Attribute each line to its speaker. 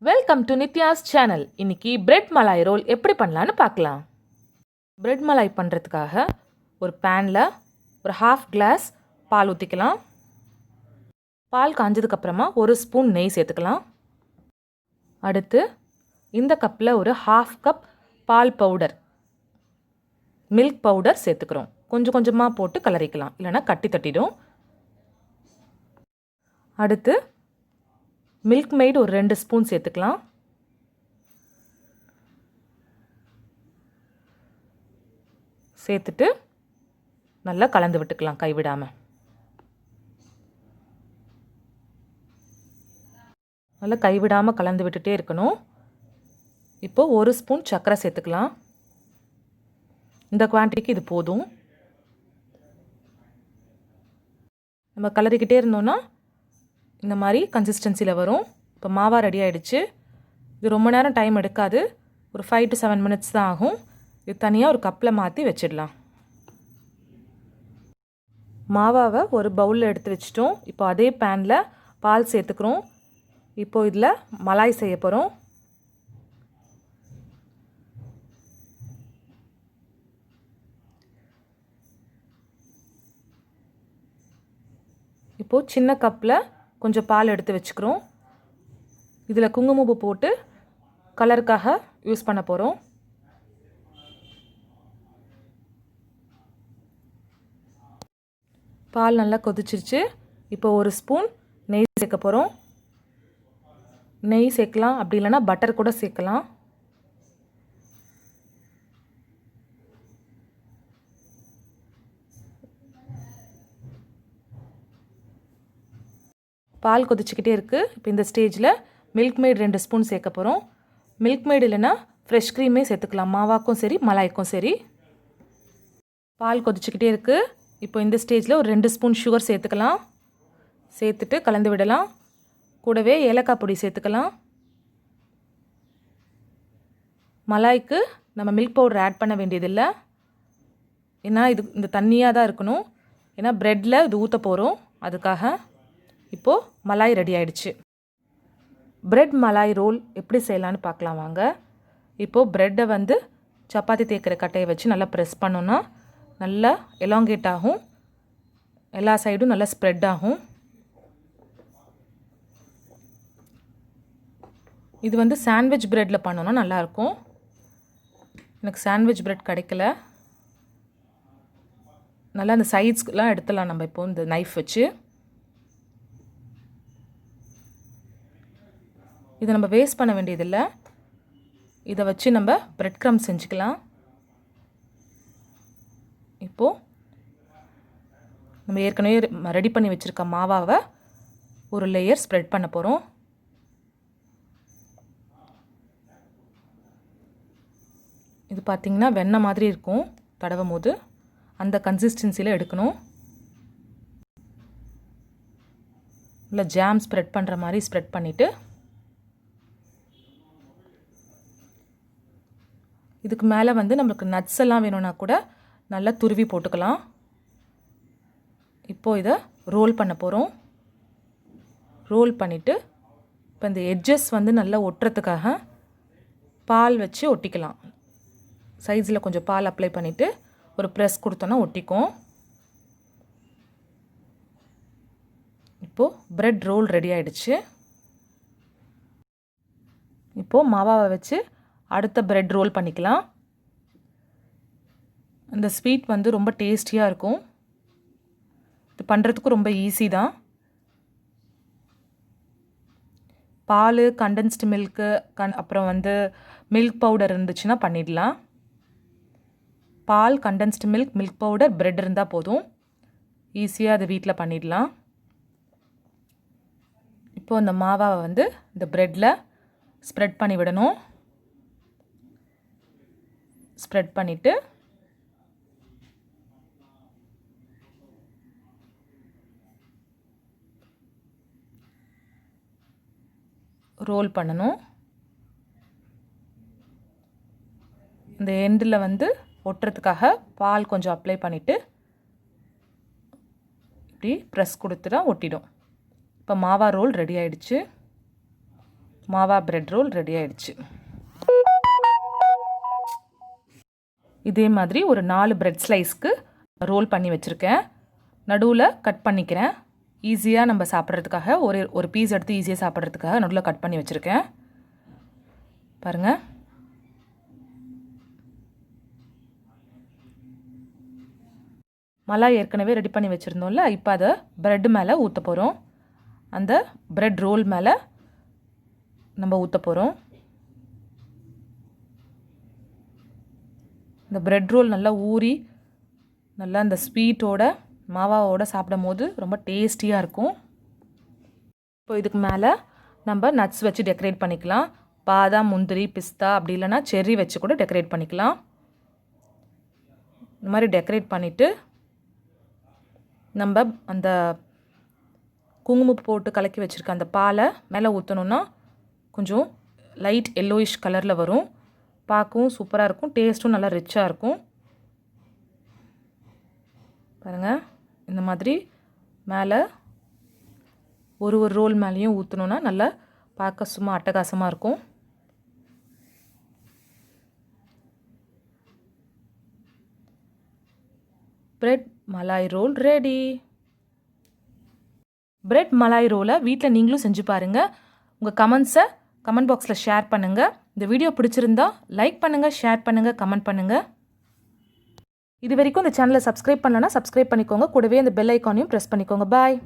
Speaker 1: Welcome to Nithya's channel. இன்னைக்கு bread malai role எப்படி பண்ணலான்னு பார்க்கலாம். பிரெட் மலாய் பண்ணுறதுக்காக ஒரு பேனில் ஒரு ½ கிளாஸ் பால் ஊற்றிக்கலாம். பால் காஞ்சதுக்கப்புறமா ஒரு ஸ்பூன் நெய் சேர்த்துக்கலாம். அடுத்து இந்த கப்பில் ஒரு ½ கப் பால் பவுடர், மில்க் பவுடர் சேர்த்துக்கிறோம். கொஞ்சம் கொஞ்சமாக போட்டு கலரிக்கலாம், இல்லைனா கட்டி தட்டிடும். அடுத்து மில்க் மெய்ட் ஒரு 2 ஸ்பூன் சேர்த்துக்கலாம். சேர்த்துட்டு நல்லா கலந்து விட்டுக்கலாம் கைவிடாமல். நல்லா கைவிடாமல் கலந்து விட்டுட்டே இருக்கணும். இப்போது ஒரு ஸ்பூன் சர்க்கரை சேர்த்துக்கலாம். இந்த குவான்டிட்டிக்கு இது போதும். நம்ம கலரிக்கிட்டே இருந்தோன்னா இந்த மாதிரி கன்சிஸ்டன்சியில் வரும். இப்போ மாவா ரெடி ஆகிடுச்சு. இது ரொம்ப நேரம் டைம் எடுக்காது, ஒரு 5 to 7 minutes தான் ஆகும். இது தனியாக ஒரு கப்பில் மாற்றி வச்சிடலாம். மாவாவை ஒரு பவுலில் எடுத்து வச்சிட்டோம். இப்போ அதே பேனில் பால் சேர்த்துக்கிறோம். இப்போது இதில் மலாய் செய்ய போகிறோம். இப்போது சின்ன கப்பில் கொஞ்சம் பால் எடுத்து வச்சுக்கிறோம். இதில் குங்குமப்பூ போட்டு கலருக்காக யூஸ் பண்ண போகிறோம். பால் நல்லா கொதிச்சிருச்சு. இப்போ ஒரு ஸ்பூன் நெய் சேர்க்க போகிறோம். நெய் சேர்க்கலாம், அப்படி இல்லைன்னா பட்டர் கூட சேர்க்கலாம். பால் கொதிச்சுக்கிட்டே இருக்குது. இப்போ இந்த ஸ்டேஜில் மில்க் மெய்ட் 2 ஸ்பூன் சேர்க்க போகிறோம். மில்க் மெய்ட் இல்லைன்னா ஃப்ரெஷ் க்ரீமே சேர்த்துக்கலாம், மாவாக்கும் சரி மலாய்க்கும் சரி. பால் கொதிச்சுக்கிட்டே இருக்குது. இப்போ இந்த ஸ்டேஜில் ஒரு 2 ஸ்பூன் சுகர் சேர்த்துக்கலாம். சேர்த்துட்டு கலந்து விடலாம். கூடவே ஏலக்காய் பொடி சேர்த்துக்கலாம். மலாய்க்கு நம்ம மில்க் பவுடர் ஆட் பண்ண வேண்டியதில்லை, ஏன்னா இது இந்த தண்ணியாக தான் இருக்கணும். ஏன்னா ப்ரெட்டில் இது ஊற்ற போகிறோம், அதுக்காக. இப்போது மலாய் ரெடி ஆகிடுச்சு. பிரெட் மலாய் ரோல் எப்படி செய்யலான்னு பார்க்கலாம் வாங்க. இப்போது ப்ரெட்டை வந்து சப்பாத்தி தேய்க்கிற கட்டையை வச்சு நல்லா ப்ரெஸ் பண்ணோன்னா நல்லா எலாங்கேட் ஆகும், எல்லா சைடும் நல்லா ஸ்ப்ரெட் ஆகும். இது வந்து சாண்ட்விச் ப்ரெட்டில் பண்ணோன்னா நல்லாயிருக்கும். எனக்கு சாண்ட்விச் ப்ரெட் கிடைக்கல. நல்லா அந்த சைட்ஸ்லாம் எடுத்துடலாம் நம்ம இப்போது இந்த நைஃப் வச்சு. இதை நம்ம வேஸ்ட் பண்ண வேண்டியதில்லை. இதை வச்சு நம்ம பிரெட் க்ரம்ஸ் செஞ்சுக்கலாம். இப்போது நம்ம ஏற்கனவே ரெடி பண்ணி வச்சுருக்க மாவாவை ஒரு லேயர் ஸ்ப்ரெட் பண்ண போகிறோம். இது பார்த்திங்கன்னா வெண்ணெய் மாதிரி இருக்கும் தடவும் போது, அந்த கன்சிஸ்டன்சியில் எடுக்கணும். இல்லை ஜாம் ஸ்ப்ரெட் பண்ணுற மாதிரி ஸ்ப்ரெட் பண்ணிவிட்டு இதுக்கு மேலே வந்து நம்மளுக்கு நட்ஸ் எல்லாம் வேணும்னா கூட நல்லா துருவி போட்டுக்கலாம். இப்போது இதை ரோல் பண்ண போகிறோம். ரோல் பண்ணிவிட்டு இப்போ இந்த எட்ஜஸ் வந்து நல்லா ஒட்டுறதுக்காக பால் வச்சு ஒட்டிக்கலாம். சைஸில் கொஞ்சம் பால் அப்ளை பண்ணிவிட்டு ஒரு ப்ரெஸ் கொடுத்தோன்னா ஒட்டிக்கும். இப்போது பிரெட் ரோல் ரெடி ஆகிடுச்சு. இப்போது மாவாவை வச்சு அடுத்த பிரெட் ரோல் பண்ணிக்கலாம். அந்த ஸ்வீட் வந்து ரொம்ப டேஸ்டியாக இருக்கும். இது பண்ணுறதுக்கும் ரொம்ப ஈஸி தான். பால், கண்டென்ஸ்டு மில்க்கு, அப்புறம் வந்து மில்க் பவுடர் இருந்துச்சுன்னா பண்ணிடலாம். பால், condensed milk, milk powder, bread இருந்தால் போதும். ஈஸியாக அது வீட்டில் பண்ணிடலாம். இப்போது அந்த மாவாவை வந்து இந்த ப்ரெட்டில் ஸ்ப்ரெட் பண்ணி விடணும். ஸ்ப்ரெட் பண்ணிவிட்டு ரோல் பண்ணணும். இந்த எண்டில் வந்து ஒட்டுறதுக்காக பால் கொஞ்சம் அப்ளை பண்ணிவிட்டு இப்படி ப்ரெஸ் கொடுத்துட்டா ஒட்டிடும். இப்போ மாவா ரோல் ரெடி ஆகிடுச்சு. மாவா பிரெட் ரோல் ரெடி ஆயிடுச்சு. இதே மாதிரி ஒரு 4 பிரெட் ஸ்லைஸ்க்கு ரோல் பண்ணி வச்சுருக்கேன். நடுவில் கட் பண்ணிக்கிறேன். ஈஸியாக நம்ம சாப்பிட்றதுக்காக ஒரு பீஸ் எடுத்து ஈஸியாக சாப்பிட்றதுக்காக நடுவில் கட் பண்ணி வச்சுருக்கேன். பாருங்கள். மலாய் ஏற்கனவே ரெடி பண்ணி வச்சுருந்தோம்ல, இப்போ அதை ப்ரெட் மேலே ஊற்ற போகிறோம். அந்த ப்ரெட் ரோல் மேலே நம்ம ஊற்ற போகிறோம். இந்த ப்ரெட் ரோல் நல்லா ஊறி நல்லா அந்த ஸ்வீட்டோட மாவாவோட சாப்பிடும் போது ரொம்ப டேஸ்டியாக இருக்கும். இப்போ இதுக்கு மேலே நம்ம நட்ஸ் வச்சு டெக்கரேட் பண்ணிக்கலாம். பாதாம், முந்திரி, பிஸ்தா, அப்படி இல்லைன்னா செர்ரி வச்சு கூட டெக்கரேட் பண்ணிக்கலாம். இந்த மாதிரி டெக்கரேட் பண்ணிவிட்டு நம்ம அந்த குங்குமம் போட்டு கலக்கி வச்சுருக்க அந்த பாலை மேலே ஊற்றணுன்னா கொஞ்சம் லைட் எல்லோயிஷ் கலரில் வரும். பார்க்கவும் சூப்பராக இருக்கும். டேஸ்ட்டும் நல்லா ரிச்சாக இருக்கும். பாருங்கள், இந்த மாதிரி மேலே ஒரு ரோல் மேலேயும் ஊற்றணுன்னா நல்லா பார்க்க சும்மா அட்டகாசமாக இருக்கும். Bread malai roll ready. Bread malai ரோலை வீட்டில் நீங்களும் செஞ்சு பாருங்கள். உங்கள் கமெண்ட்ஸை கமெண்ட் பாக்ஸில் ஷேர் பண்ணுங்கள். இந்த வீடியோ பிடிச்சிருந்தா லைக் பண்ணுங்கள், ஷேர் பண்ணுங்கள், கமெண்ட் பண்ணுங்கள். இது வரைக்கும் இந்த சேனலை சப்ஸ்கிரைப் பண்ணலன்னா சப்ஸ்கிரைப் பண்ணிக்கோங்க. கூடவே அந்த பெல் ஐக்கானையும் ப்ரெஸ் பண்ணிக்கோங்க. பாய்.